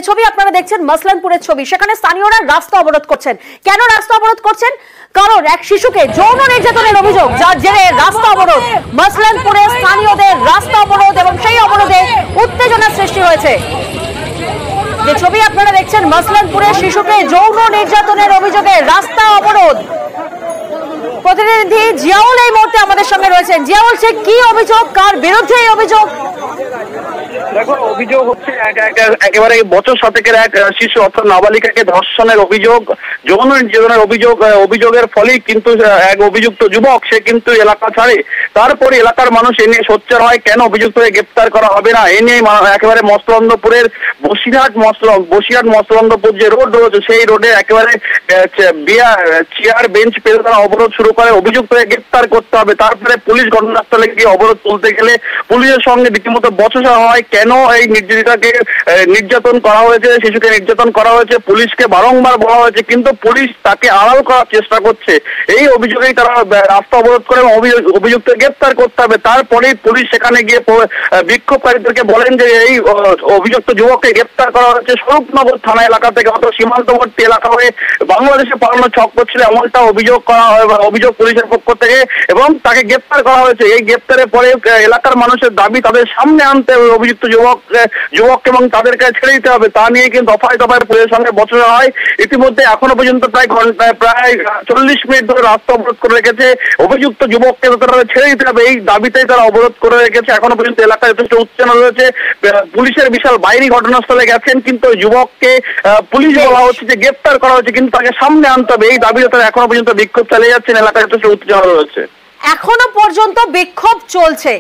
যে ছবি আপনারা দেখছেন মসলানপুরের ছবি, সেখানে স্থানীয়রা রাস্তা অবরোধ করছেন। কেন রাস্তা অবরোধ করছেন? কারণ এক শিশুকে যৌন নির্যাতনের অভিযোগ, যার জেরে রাস্তা অবরোধ। মসলানপুরে স্থানীয়দের রাস্তা অবরোধ এবং সেই অবরোধে উত্তেজনা সৃষ্টি হয়েছে। যে ছবি আপনারা দেখছেন, মসলানপুরে শিশুকে যৌন নির্যাতনের অভিযোগে রাস্তা অবরোধ। প্রতিনিধি জিয়াউল এই মুহূর্তে আমাদের সঙ্গে রয়েছেন। জিয়াউল, সে কি অভিযোগ, কার বিরুদ্ধে এই অভিযোগ? দেখো, অভিযোগ হচ্ছে একেবারে বছর শতকের এক শিশু অর্থাৎ নাবালিকাকে ধর্ষণের অভিযোগ, যৌন নির্যাতনের অভিযোগের ফলেই কিন্তু এক অভিযুক্ত যুবক সে কিন্তু এলাকা ছাড়ে। তারপরে এলাকার মানুষ এ নিয়ে সোচ্চার হয়, কেন অভিযুক্তকে গ্রেপ্তার করা হবে না। এ নিয়ে একেবারে মসলন্দপুরের বসিরহাট মসলন্দপুর যে রোড রয়েছে, সেই রোডে একেবারে চেয়ার বেঞ্চ পেতে তারা অবরোধ শুরু করে। অভিযুক্তকে গ্রেপ্তার করতে হবে। তারপরে পুলিশ ঘটনাস্থলে গিয়ে অবরোধ তুলতে গেলে পুলিশের সঙ্গে রীতিমতো বচসা হয়, কেন এই নির্যাতিতাকে নির্যাতন করা হয়েছে, শিশুকে নির্যাতন করা হয়েছে। পুলিশকে বারংবার বলা হয়েছে, কিন্তু পুলিশ তাকে আড়াল করার চেষ্টা করছে। এই অভিযোগেই তারা রাস্তা অবরোধ করে এবং অভিযুক্তকে গ্রেপ্তার করতে হবে। তারপরেই পুলিশ সেখানে গিয়ে বিক্ষোভকারীদেরকে বলেন যে এই অভিযুক্ত যুবককে গ্রেপ্তার করা হয়েছে স্বরূপনগর থানা এলাকা থেকে, অর্থাৎ সীমান্তবর্তী এলাকা হয়ে বাংলাদেশে পালানো ছক করছিল, এমনটা অভিযোগ পুলিশের পক্ষ থেকে, এবং তাকে গ্রেপ্তার করা হয়েছে। এই গ্রেপ্তারের পরে এলাকার মানুষের দাবি তাদের সামনে আনতে হবে অভিযুক্ত যুবক এবং তাদেরকে ছেড়ে দিতে হবে। তা নিয়ে কিন্তু দফায় দফায় পুলিশের সঙ্গে বচসা হয়। ইতিমধ্যে এখনো পর্যন্ত প্রায় 40 মিনিট ধরে রাস্তা অবরোধ করে রেখেছে। অভিযুক্ত যুবককে তারা ছেড়ে দিতে হবে, এই দাবিতেই তারা অবরোধ করে রেখেছে। এখনো পর্যন্ত এলাকায় যথেষ্ট উত্তেজনা রয়েছে। পুলিশের বিশাল বাহিনী ঘটনাস্থলে গেছেন, কিন্তু যুবককে পুলিশ বলা হচ্ছে যে গ্রেপ্তার করা হচ্ছে, কিন্তু তাকে সামনে আনতে হবে। এই দাবিতে তারা এখনো পর্যন্ত বিক্ষোভ চালিয়ে যাচ্ছেন। এলাকায় যথেষ্ট উত্তেজনা রয়েছে। এখনো পর্যন্ত বিক্ষোভ চলছে।